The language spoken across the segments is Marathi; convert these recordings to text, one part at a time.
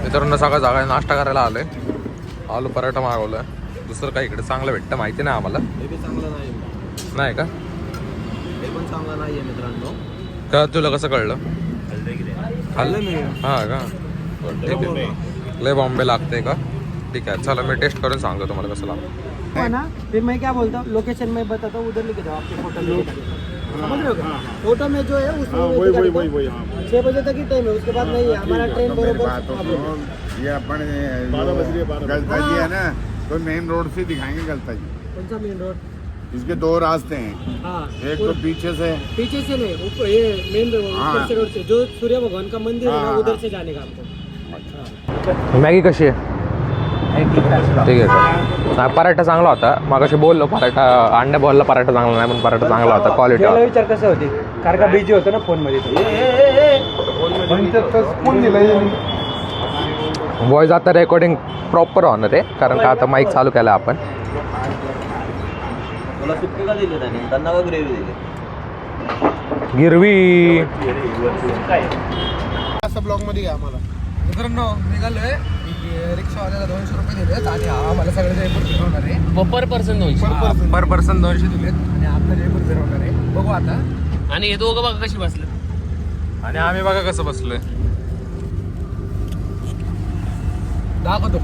मित्रांनो सगळं जागा नाश्ता करायला आलोय. आलू पराठा मागवलाय. दुसरं काही इकडे चांगलं भेटतं माहिती नाही आम्हाला. हे बी चांगलं नाही. नाही का? हे पण चांगलं नाही आहे मित्रांनो. का तुला कसं कळलं? खाल्लं मी. हा का? ठीक आहे. लय बॉम्बे लागते का? ठीक आहे, चला मी टेस्ट करून सांगतो तुम्हाला कसं लागतं. ना फिर मैं क्या बोलता हूँ, लोकेशन में बताता हूँ, उधर लेके जाओ आपके फोटो समझ रहे हो? फोटो में जो है उसमें 6 बजे तक ही टाइम है, उसके बाद नहीं है हमारा ट्रेन बरोबर। ये अपन गलता जी है ना, तो मेन रोड से दिखाएंगे गलता जी। कौन सा मेन रोड? इसके 2 रास्ते हैं। हाँ, एक तो पीछे से नहीं, ऊपर ये मेन रोड से जो सूर्य भगवान का मंदिर है ना, उधर से जाने का हमको। मॅगी कशी आहे? ठीक आहे का? पराठा चांगला होता. मागाशी बोललो पराठा अंड्या बॉलला पराठा चांगला नाही, पण पराठा चांगला होता. क्वालिटी विचार कसं होती कारण का बिझी होतो ना फोन मध्ये. वॉइस आता रेकॉर्डिंग प्रॉपर होणार आहे, कारण का आता माईक चालू केला आपण. मला सुट्टी का दिली त्याने? त्यांना का ग्रेव्ही दिली? गिरवी असं ब्लॉग मध्ये घ्या आम्हाला. मित्रांनो निघालोय. रिक्षावाल्याला 200 रुपये दिलेत आणि आम्हाला सगळं जयपूर फिरवणार आहे. पर पर्सन 200. पर पर्सन 200 दिलेत आणि आपलं जयपूर फिरवणार आहे. बघू आता. आणि हे दोघं बघा कशी बसले. आणि आम्ही बघा कसं बसलोय. दाखवतो.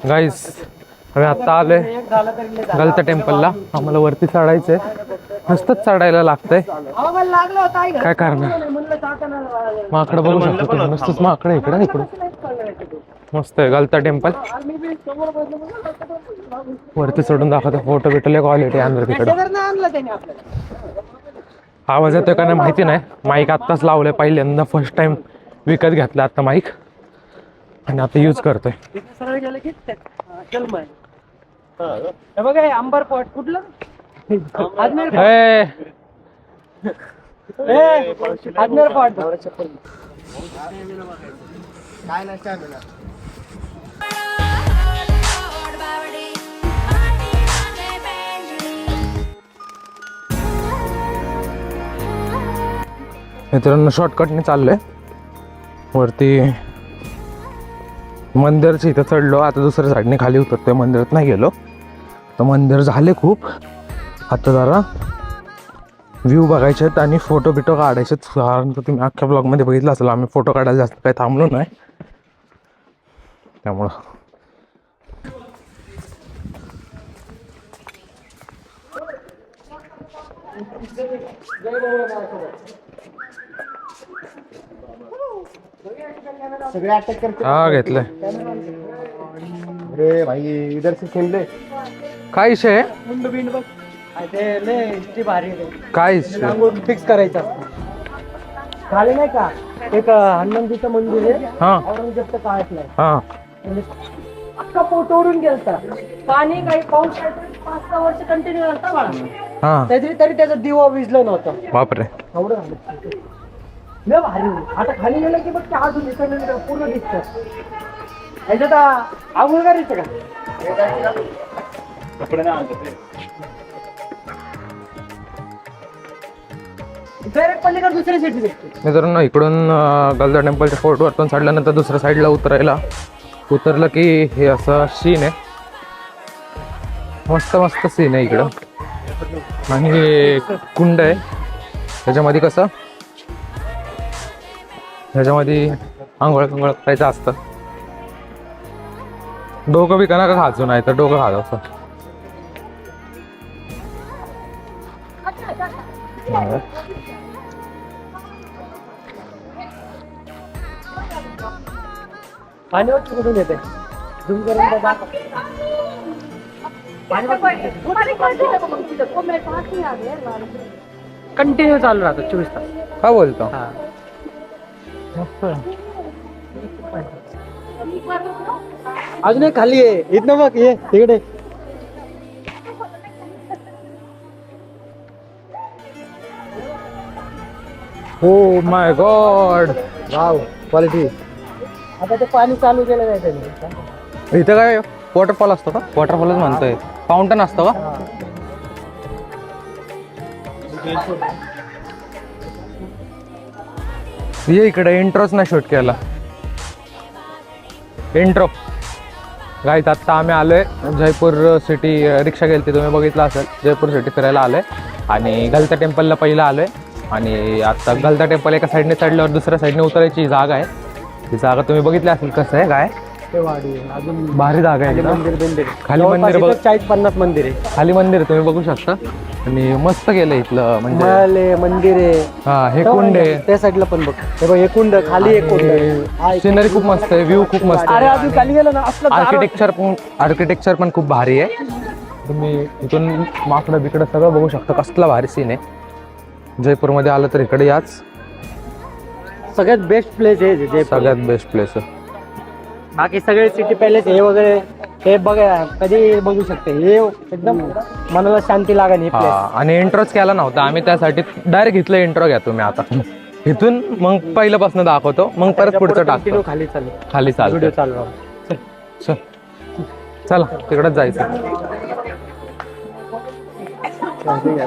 गाईस आम्ही आत्ता आलोय गलता टेम्पलला. आम्हाला वरती चढायचंय. नुसतंच चढायला लागतंय. काय करणार? माकडं बघू शकतो तुम्ही. नुसतंच माकडं इकडं इकडं. मस्त आहे गलता टेम्पल. वरती चढून दाखवतो. फोटो बिटो क्वालिटी आणलं तिकडं. आवाज येतोय का नाही माहिती नाही. माईक आत्ताच लावलंय पहिल्यांदा. फर्स्ट टाइम विकत घेतलं आता माईक आणि आता यूज करतोय. बघा अंबर पॉट कुठलं? अजमेर पॉट. काय नसतं मित्रांनो. शॉर्टकटने चाललोय वरती. मंदिरच्या इथं चढलो. आता दुसऱ्या साईडने खाली उतरतोय. मंदिरात नाही गेलो तर मंदिर झाले खूप. आता जरा व्ह्यू बघायचे आहेत आणि फोटो बिटो काढायचे. कारण तुम्ही अख्ख्या ब्लॉगमध्ये बघितलं असेल आम्ही फोटो काढायला जास्त काही थांबलो नाही. त्यामुळं सगळे अटॅक करते. हा घेतलंय. अरे भाई इधर से सुन ले. काय विषय आहे? मुंड बिंड बघ. ते लय हिस्ट्री भारी आहे. काय फिक्स करायचं असतं. खाली नाही का एक हनुमानजीचं मंदिर आहे. हा औरंगजेबच्या काळातलं आहे. हा अख्खा पोटवरून गेलता. पाणी काही पाऊस 5-6 वर्ष कंटिन्यू असता बाळा. हा तरी त्याचं दिवा विजलं नव्हतं. बापरे. एवढं झालं. लय भारी. आता खाली गेलं की बघ ते अजून इकडे पूर्ण दिसतं. ह्याच्यात आंघोळ करायचं का? डायरेक्ट पलीकडे दुसऱ्या सिटी दिसते. मित्रांनो इकडून गलता टेम्पलच्या फोर्टवरतून चढल्यानंतर दुसऱ्या साईडला उतरलं की हे असं सीन आहे. मस्त मस्त सीन आहे इकडं. आणि हे कुंड आहे. त्याच्यामध्ये कसं ह्याच्यामध्ये आंघोळ करायचं असतं. डोकं बी का नका खाजू, नाही तर डोकं खाजवतं. पाणी कुठून येते? झूम करून कंटिन्यू चालू राहतो 24 तास. काय बोलतो हा. मस्त आहे. अजून एक खाली आहे इथनं बघ ये तिकडे. हो माय गॉड वाव क्वालिटी. आता ते पाणी चालू केलं नाही त्यांनी. इथं काय वॉटरफॉल असतो का? वॉटरफॉलच म्हणतोय. फाउंटन असतो का? ये इकडे इंट्रोच नाही शूट केला. इंट्रो गाईत आत्ता आम्ही आलोय जयपूर सिटी. रिक्षा गेली तुम्ही बघितलं असेल. जयपूर सिटी फिरायला आलोय आणि गलता टेम्पलला पहिलं आलोय. आणि आता गलता टेम्पल एका साईडने चढल्यावर दुसऱ्या साईडने उतरायची जागा आहे. ती जागा तुम्ही बघितली असेल कसं आहे काय. ते वाडी आहे. अजून भारी जागा आहे. मंदिर बिंदिर खाली मंदिर बघ. 40-50 मंदिर आहे. खाली मंदिर तुम्ही बघू शकता आणि मस्त केलं इथलं म्हणजे. महल आहे, मंदिर आहे. हा हे कुंड आहे. त्या साईडला पण बघ. हे बघ हे कुंड खाली एक कुंड आहे. सिनरी खूप मस्त आहे. व्ह्यू खूप मस्त अरे आहे. अजून खाली गेलं ना असलं आर्किटेक्चर पण खूप भारी आहे. तुम्ही इथून माकडं बिकडं सगळं बघू शकता. कसला भारी सीन आहे. जयपूरमध्ये आलं तर इकडे याच. सगळ्यात बेस्ट प्लेस आहे जयपूर. सगळ्यात बेस्ट प्लेस आहे. बाकी सगळे सिटी पॅलेस हे वगैरे हे बघा कधी बघू शकते. हे एकदम मनाला शांती लागेल हे हा प्लेस. आणि इंट्रोच केला नव्हता आम्ही त्यासाठी डायरेक्ट घेतलं. इंट्रो घ्या तुम्ही आता इथून मग पहिल्यापासून दाखवतो मग परत पुढचं टाकतो. खाली चालू खाली व्हिडिओ चालतो. चालू राहू. चला तिकडच जायचं.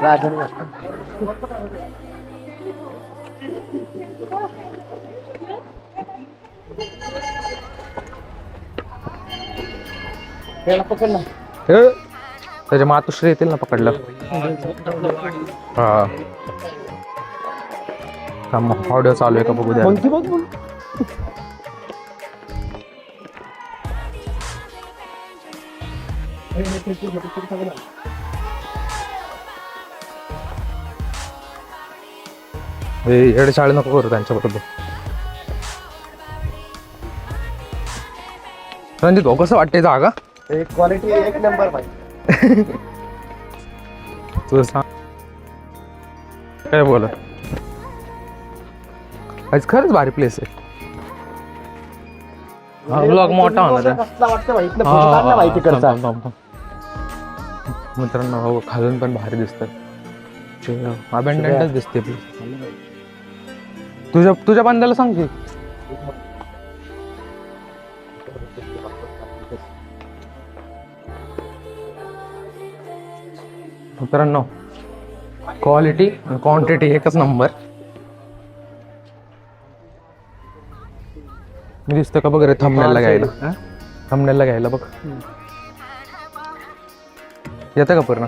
राजन पकड ना. हे, त्याच्या मातुश्री येतील ना पकडलं. हा ऑडिओ चालू आहे का बघू द्या. कोणती बघ बघ. येडे शाळे नको करू त्यांच्याबरोबर. रणजित भाऊ कसं वाटते जागा? क्वालिटी एक नंबर पाहिजे. तुझं सांग काय बोल. आज खरंच भारी प्लेस आहे. हा ब्लॉग मोठा होणार आहे. कसला वाटतं भाई इथनं फोटो काढ ना भाई तिकडचा. मित्रांनो हो खालून पण भारी दिसतात. अबेंडंटच दिसते प्लीज. तुझ्या बांधायला सांग की. मित्रांनो क्वालिटी क्वांटिटी एकच नंबर. मी दिसतं का बघ रे थंबनेलला घ्यायला. थंबनेलला घ्यायला बघ. येतं का पूर्ण?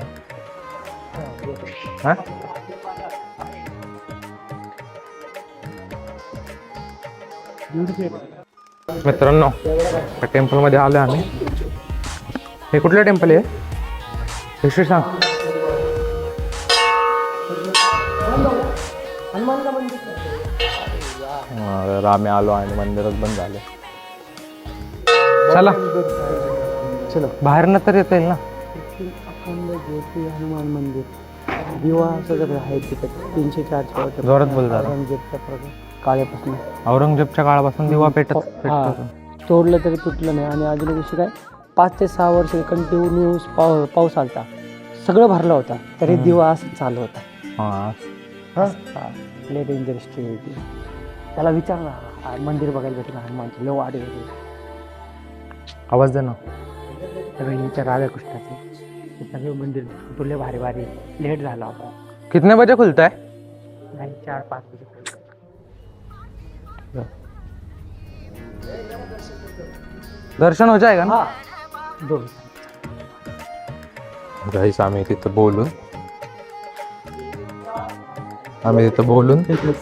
हा मित्रांनो टेम्पल मध्ये आलो आम्ही. हे कुठलं टेम्पल आहे? हिस्ट्री सांग. आम्ही आलो आणि मंदिरच बंद झालं. चला चलो बाहेरनं तर येता येईल ना. अखंड ज्योती हनुमान मंदिर दिवा सगळं आहे तिथे 300-400 वर्ष. जोरात बोल जरा. औरंगजेबच्या काळापासून औरंगजेबच्या काळापासून दिवा पेटत हा. तोडलं तरी तुटलं नाही. आणि अजून एक विषय काय 5 ते 6 वर्ष कंटिन्यू पाऊस आलता. सगळं भरलं होता तरी दिवा असं चालू होता. लय डेंजर स्टे होती. त्याला विचार ना मंदिर बघायला भेटलं हनुमानचं लय वाढ होती. आवाज दे ना. सगळ्यांच्या राधाकृष्णाचे सगळे मंदिर तुले भारी भारी. लेट झाला होता. कितने बजे खुलता है? 4-5 बजे. दर्शन हो जाएगा ना? हा 2. गाईस आम्ही तिथं बोलून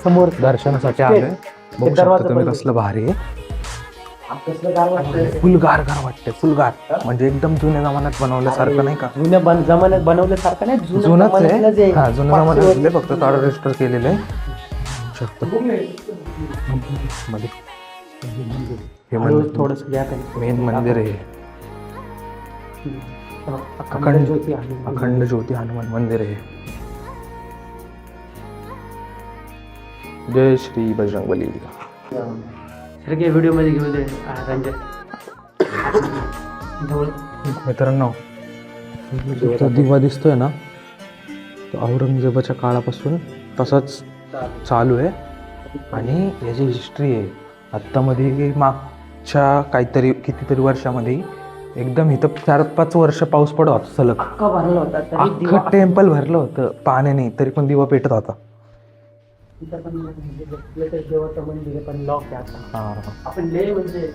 समोर दर्शनासाठी आलोय. बघू शकता तुम्ही कसलं भारी आहे. फुलगार वाटते. फुलगार म्हणजे एकदम जुन्या जमान्यात बनवल्यासारखं नाही का? जुन्या जमान्यात बनवल्यासारखं नाही. जुनच आहे. हा जुन्या जमान्यात फक्त तारा रजिस्टर केलेलं आहे. मध्ये हे मंदिर थोडस मेन मंदिर आहे. अखंड ज्योती आहे. अखंड ज्योती हनुमान मंदिर आहे. जय श्री बजरंगबली. सगळे व्हिडिओमध्ये घेऊ दे रंजन. मित्रांनो तो दिवा दिसतोय ना, तो औरंगजेबाच्या काळापासून तसाच चालू आहे. आणि याची हिस्ट्री आहे. आत्तामध्ये मागच्या कितीतरी वर्षामध्ये एकदम इथं 4-5 वर्ष पाऊस पडत होता सलग. अख्खा भरला होता तरी दिवा अख्खं टेम्पल भरलं होतं पाण्याने, तरी पण दिवा पेटत होता. इथं पण latest देवाचं मंदिर आहे, पण लॉक आहे आता. हा, आपण लय मंदिर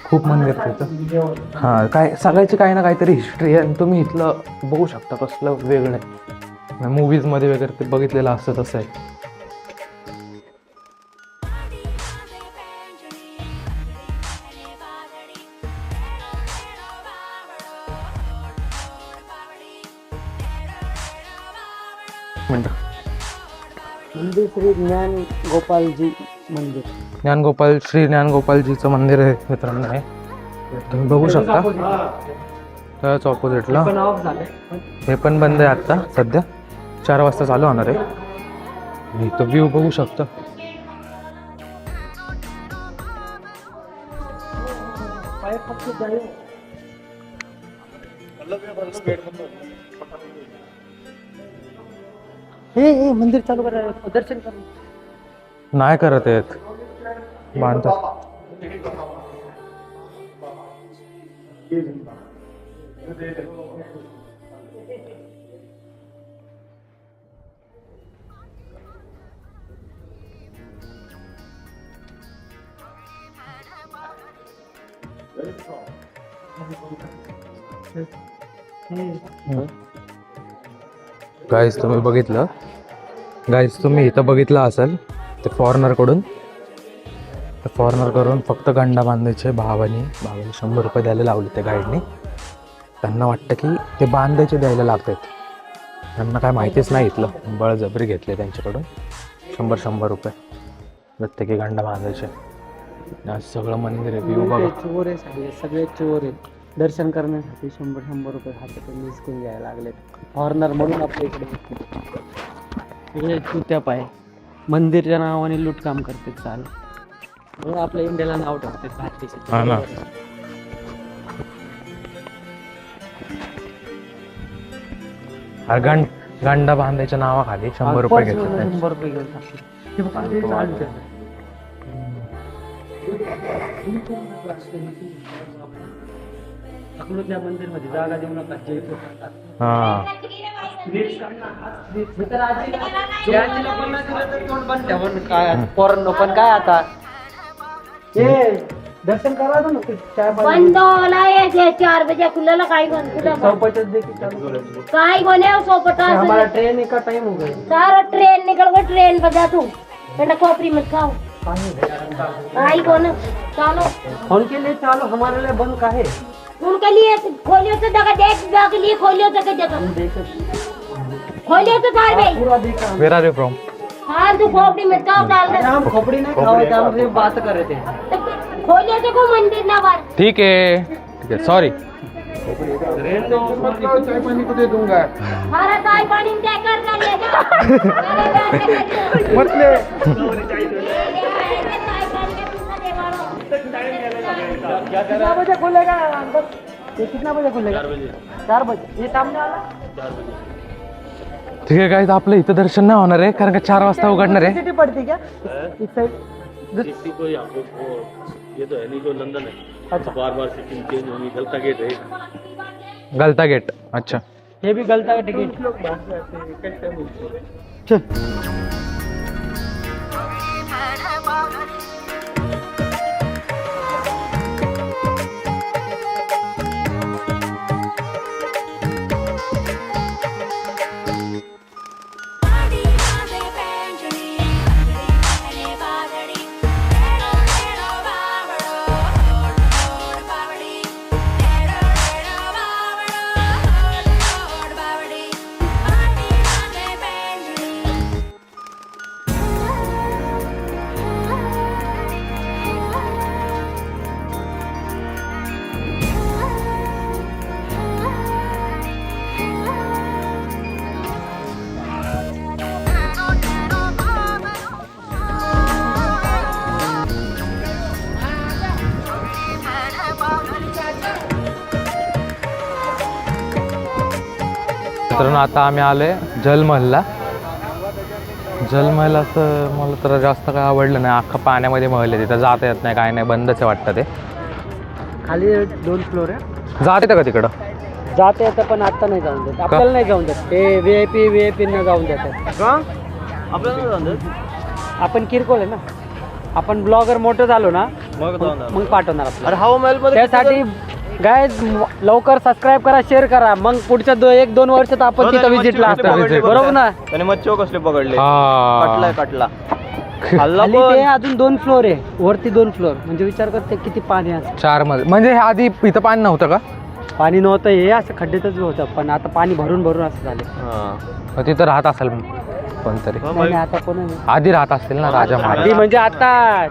खूप मंदिर आहे तिथं. हा, काय सगळ्याची काही ना काहीतरी हिस्ट्री आहे. आणि तुम्ही इथलं बघू शकता कसलं वेगळं आहे. मूवीजमध्ये वगैरे ते बघितलेलं असतं तसं आहे. मिनटं. मंदिर श्री ज्ञान गोपालजी मंदिर. श्री ज्ञानगोपालजीचं मंदिर आहे मित्रांनो. हे तुम्ही बघू शकता त्याच ऑपोजिटला. पण ऑफ झालंय. हे पण बंद आहे आत्ता सध्या. 4 वाजता चालू होणार आहे. इथं व्ह्यू बघू शकता. हे मंदिर चालू करा, दर्शन करा. नाही करत आहेत, बांधतात. गाईज तुम्ही बघितलं, तुम्ही इथं बघितलं असेल ते फॉरेनर कडून फक्त गंडा बांधायचे. भावानी 100 रुपये द्यायला लावले त्या गाईडनी. त्यांना वाटतं की ते बांधायचे द्यायला लागतात. त्यांना काय माहितीच नाही. इथलं बळजबरी घेतले त्यांच्याकडून 100 रुपये प्रत्येकी गंडा बांधायचे. आज सगळं मंदिर आहे. व्ह्यू बघा. चोर आहे सगळे चोर आहेत. दर्शन करण्यासाठी 100 रुपये हातातून निसकून घ्यायला लागले. फॉरेनर म्हणून आपल्या इकडे चुत्याप आहे. मंदिरच्या नावाने लूटकाम करते. चाल म्हणून आपल्या इंडियाला नाव ठेवते भारतीय. हा ना. गंडा बांधायच्या नावाखाली 100 रुपये घेतले. 100 रुपये घेऊन टाकले. हे बघा, ते चालते. अकलूजच्या मंदिरमध्ये जागा देऊ नका. हा, पण काय आता हे दर्शन करा ना. बंद होला है 4 बजे खुलेला काही बंद खुला काय कोने सोपटा हमारा ट्रेन का टाइम हो गया. सारा ट्रेन निकल गया. ट्रेन बजा तू बेटा खोपरी मत खाओ. आई कौन चलो उनके लिए चालो, हमारे लिए बंद का है. उनके लिए खोलियो तो जगह देख के लिए खोलियो तो जगह खोलियो तो थार भाई पूरा देखा. वेर आर यू फ्रॉम? हाँ तू खोपड़ी में खाओ डाल दे. हम खोपड़ी नहीं खाओ, हम सिर्फ बात कर रहे थे. खोलियो तो को मंदिर ना बार ठीक आहे सॉरी. चाय पानी को दे दूंगा. हमारा चाय पानी में क्या करना लेगा. म्हटले कितना बजे खुलेगा अंदर? ये कितना बजे खुलेगा? 4 बजे. ये सामने वाला ठीक आहे. काय आपलं इथं दर्शन नाही होणार आहे कारण का 4 वाजता उघडणार आहे. सिटी पड़ती क्या इस साइड? ये तो है नहीं, जो लंदन है. अच्छा. बार सिटी चेंज होगी. गलता गेट है. गलता गेट. अच्छा, ये भी गलता का टिकट. चल मित्रांनो आता आम्ही आलोय जलमहलला. जलमहल असं मला तर जास्त काय आवडलं नाही. अख्खा पाण्यामध्ये महल आहे, तिथं जाता येत नाही, काय नाही, बंदच आहे वाटतं ते. खाली 2 फ्लोर आहे, जात येतं का तिकडं? जाता येतं पण आता नाही जाऊन देत, आपल्याला नाही जाऊन देत. ते VIP न जाऊन देतात. आपल्याला आपण किरकोळ आहे ना, आपण ब्लॉगर मोठं झालो ना मग पाठवणार अरे आपल्याला. हवा महल मध्ये त्यासाठी गायज लवकर सबस्क्राईब करा, शेअर करा, मग पुढच्या 1-2 वर्षात आपण तिथं व्हिजिटला असतो, बरोबर ना? त्याने मच्छी कसले पकडले, हा. कटला हल्ला खाली पण. ते अजून 2 फ्लोर आहे, वरती 2 फ्लोर. म्हणजे विचार करते किती पाणी असतं. 4 मध्ये म्हणजे हे आधी इथं पाणी नव्हतं का? पाणी नव्हतं, हे असं खड्ड्यातच होतं, पण आता पाणी भरून असं झालं. हा. मग तिथं राहत असेल कोणतरी. नाही, आता कोण नाही. आधी राहत असतील ना राजा आधी महाराज. म्हणजे आता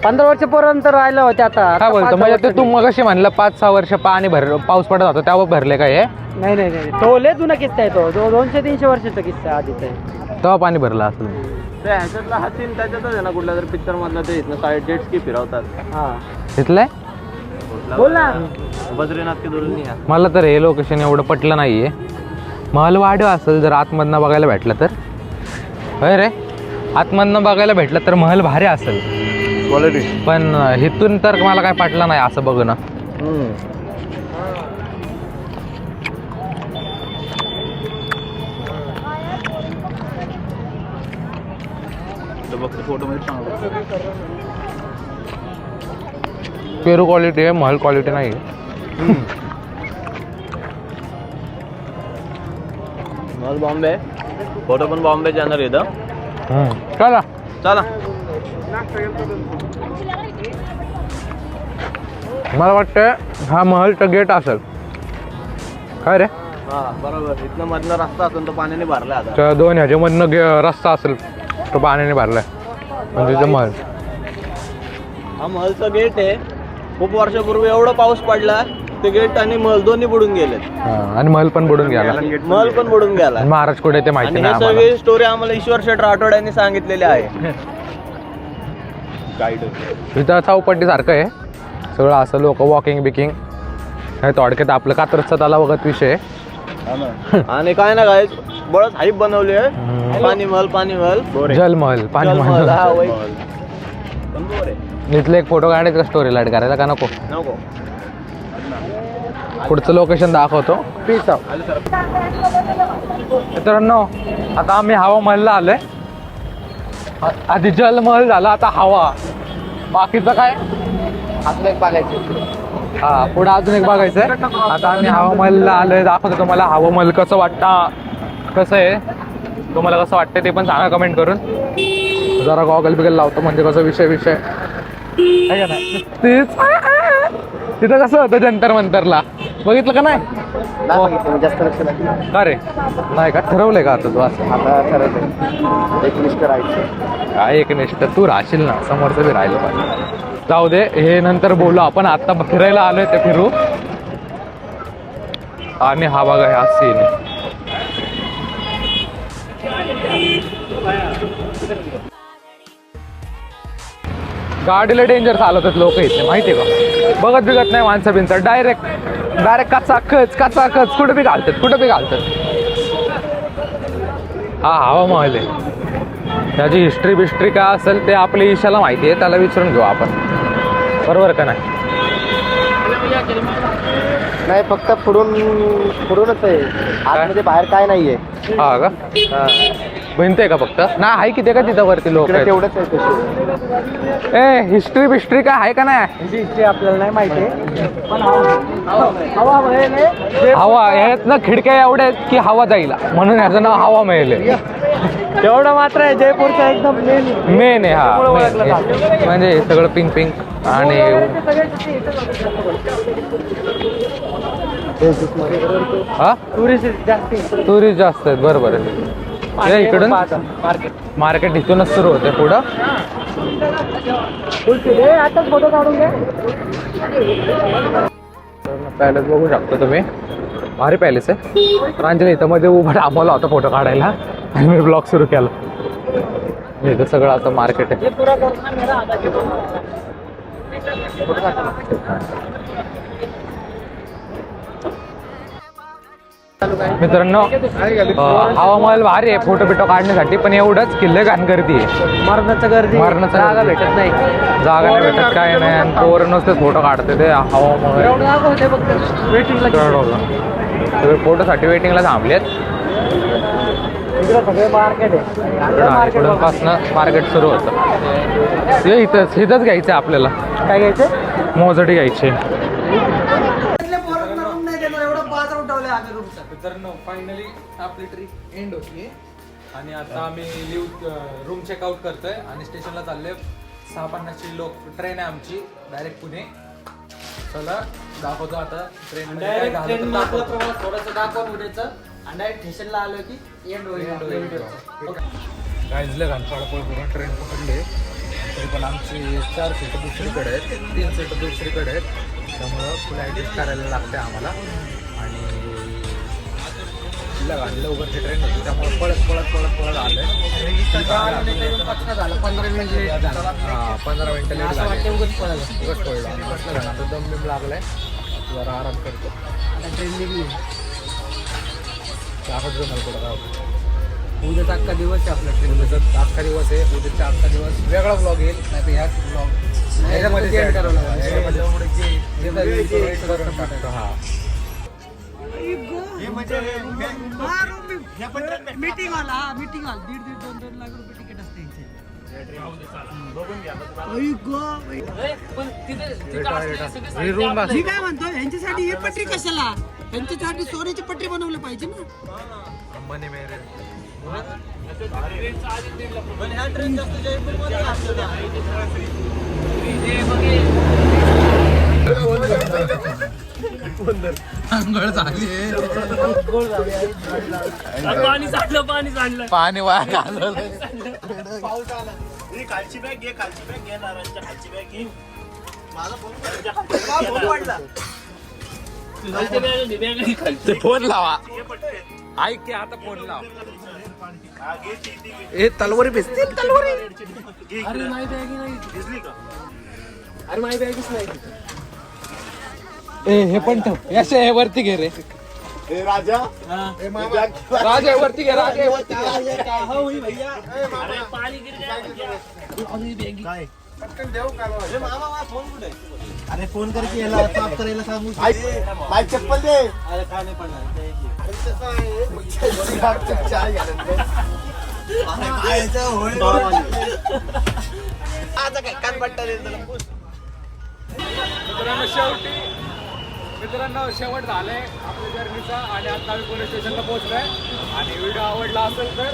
15 वर्षापर्यंत राहिलं होते. आता काय बोलतो 5 म्हणजे ते वर्ष तू मग कशी म्हणलं 5-6 वर्ष पाऊस पडत होता तेव्हा भरले का हे? नाही, तो लय जुना किस्सा आहे. तो 200-300 वर्षाचा किस्सा आधीचा आहे. तेव्हा पाणी भरलं असेल. ते ह्याच्यातला हा सीन त्याच्यातच आहे ना, कुठल्या तरी पिक्चर मधला, ते इथनं साईड जेट स्की फिरवतात. हा, तिथलंय बोल ना. बद्रीनाथ के दुल्हनिया या. मला तर हे लोकेशन एवढं पटलं नाहीये. महल वाढव असेल जर आतमधनं बघायला भेटलं तर. होय रे, आतमधनं बघायला भेटलं तर महल भारी असेल, क्वालिटी. पण इथून तर मला काय पटलं नाही असं बघणं. फोटो मध्ये चांगलं. पेरू क्वालिटी आहे, महल क्वालिटी नाही. महल बॉम्बे, फोटो पण बॉम्बे जाणार इथं. चला चला. मला वाटतं हा महलचं गेट असेल. काय रे? हा बरोबर, इथनं मधनं रस्ता असून तो पाण्याने भरला आता. त्या 2 ह्याच्यामधनं रस्ता असेल तो पाण्याने भरलाय म्हणजे ते महल. हा महलचं गेट आहे. खूप वर्षापूर्वी एवढा पाऊस पडला, ते गेट आणि महल दोन्ही बुडून गेलेत. आणि महल पण बुडून गेला. महल पण बुडून गेला. आणि महाराज कुठे ते माहिती आणि नाही ही आम्हाला. सगळी स्टोरी आम्हाला ईश्वर शेठ राठोड यांनी सांगितलेली आहे. गाईड. इथं चौपट्टी सारखं आहे सगळं, असं लोक वॉकिंग बिकिंग. हे थोडक्यात आपलं कात्रजचा तलाव बघत विषय. आणि काय ना काय बळच हाईप बनवली आहे. पाणी महल जलमहल, पाणी महल. हा, वय. पण बोर आहे. इथलं एक फोटो काढायचं का स्टोरी लाईट करायला का नको? नको. पुढचं लोकेशन दाखवतो. मित्रांनो आता आम्ही हवा महलला आलोय. आधी जलमहल झाला, आता हवा. बाकीचं काय अजून एक बघायचं. हा, पुढे अजून एक बघायचंय. आता आम्ही हवा महलला आलोय, दाखवतो तुम्हाला हवा महल कसं वाटतं, कसं आहे, तुम्हाला कसं वाटतं ते पण सांगा कमेंट करून. जरा गॉगल बिगल लावतो म्हणजे कसं विषय आहे का नाही. तेच तिथं कसं होतं जंतर मंतरला, बघितलं का नाही? जास्त लक्ष नाही. का रे, नाही का ठरवलंय का आता तू असं? आता ठरवलं एकनिष्ठ राहायचं. काय एकनिष्ठ तू राहशील ना, समोरचं बी राहिलं पाहिजे. जाऊ दे, हे नंतर बोलू आपण. आता फिरायला आलोय ते फिरू. आणि हा बघा ह्या सीन. गाडीला डेंजर चालवतात लोक इथे, माहितीये का? बघत बिगत नाही माणसं बिनसं, डायरेक्ट कचाकच कुठं बी घालतात. हा हवा महल आहे. त्याची हिस्ट्री काय असेल ते आपल्या ईशाला माहिती आहे, त्याला विचारून घेऊ आपण. बरोबर का नाही? नाही, फक्त फुडूनच आहे, आतमध्ये बाहेर काय नाहीये. हा का? भिंत आहे का फक्त? नाही आहे की ते का तिथं वरती लोक आहेत? तेवढंच आहे. ए हिस्ट्री काय आहे का नाही? हिस्ट्री आपल्याला नाही माहिती, पण हवा महल हवा ह्यात ना खिडक्या एवढ्या आहेत की हवा जाईल, म्हणून ह्याचं नाव हवा महल आहे. तेवढं मात्र आहे. जयपूरचा एकदम मेन आहे हा main. म्हणजे सगळं पिंक आणि हा टुरिस्ट जास्त आहेत. बरोबर आहे. इकडून मार्केट इथूनच सुरू होते पुढं. आताच फोटो काढून घ्या. पॅलेस बघू शकता तुम्ही, भारी पॅलेस आहे. प्रांजली इथं मध्ये उभा थांबवला होता फोटो काढायला आणि मी ब्लॉग सुरू केला. इथं सगळं असं मार्केट आहे. मित्रांनो हवा महल भारी आहे फोटो बिटो काढण्यासाठी, पण एवढंच किल्ले घाण गर्दी आहे. मरणाचं गर्दी मरणाचं जागा गर्दी. भेटत नाही. जागा नाही भेटत काय नाही, आणि पोर नुसते फोटो काढते ते हवा महल. एवढं जागा होते फक्त वेटिंगला. फोटोसाठी वेटिंगला थांबलेत. इकडे सगळे मार्केट आहे. इकडून पासनं मार्केट सुरू होतं. हे इथंच घ्यायचं आपल्याला. काय घ्यायचं? मोजडी घ्यायची. मित्रांनो फायनली आपली ट्रिप एंड होती आणि आता आम्ही रूम चेकआउट करतोय आणि स्टेशनला चाललोय. 6:50ची ट्रेन आहे आमची डायरेक्ट पुणे. चला दाखवतो आता ट्रेन थोडंसं दाखवून उद्याचं आणि डायरेक्ट स्टेशनला आलो की एंड होईल. काय झालं घालपाडपळ करून ट्रेन पकडले, तरी पण आमची 4 सीटं दुसरीकडे आहेत, 3 सीटं दुसरीकडे आहेत. त्यामुळं पुढे ॲडजस्ट करायला लागते आम्हाला. आणि लवकरची ट्रेन होती त्यामुळे पळत आलं. 15 मिनिट लेट झाला. 15 मिनिटं लेट असं वाटतं झाले. उगाच पळालं. उगाच पडलं. म्हटलं आता दम बिम लागलाय, जरा आराम करतो. आता ट्रेन निघली. दाखवत जमल पुढं राहतो. उद्याचा अख्खा दिवस आहे आपला ट्रेन. उद्याचा अख्खा दिवस आहे. उद्याचा अख्खा दिवस वेगळा ब्लॉग येईल, नाही तर ह्याच ब्लॉग याच्यामध्ये end करावं लागेल. हा मीटिंग हॉल 1.5-2 लाख रुपये तिकीट असते. मी काय म्हणतो यांच्यासाठी ही पटरी कशाला? यांच्यासाठी सोन्याची पटरी बनवली पाहिजे ना. पाणी वाया घालवलं. खालची बॅग घे नारायणच्या खालची बॅग घे. माझा फोन पडला. फोन लावा. ऐक की आता फोन लावा. ए तलवारी भेटतील तलवारी. अरे माझी बॅग नाही. अरे माझी बॅगच नाही. ए हे पण ठेव. यशे हे वरती घे रे. राजा राजा वरती घे. राजा वरती घे. अरे फोन करके याला साफ करायला सांगू. बाईक चप्पल दे. अरे काय नाही पडणार. मित्रांनो शेवट झालाय आपल्या जर्नीचा आणि आता आम्ही पुणे स्टेशनला पोहोचलोय. आणि व्हिडिओ आवडला असेल तर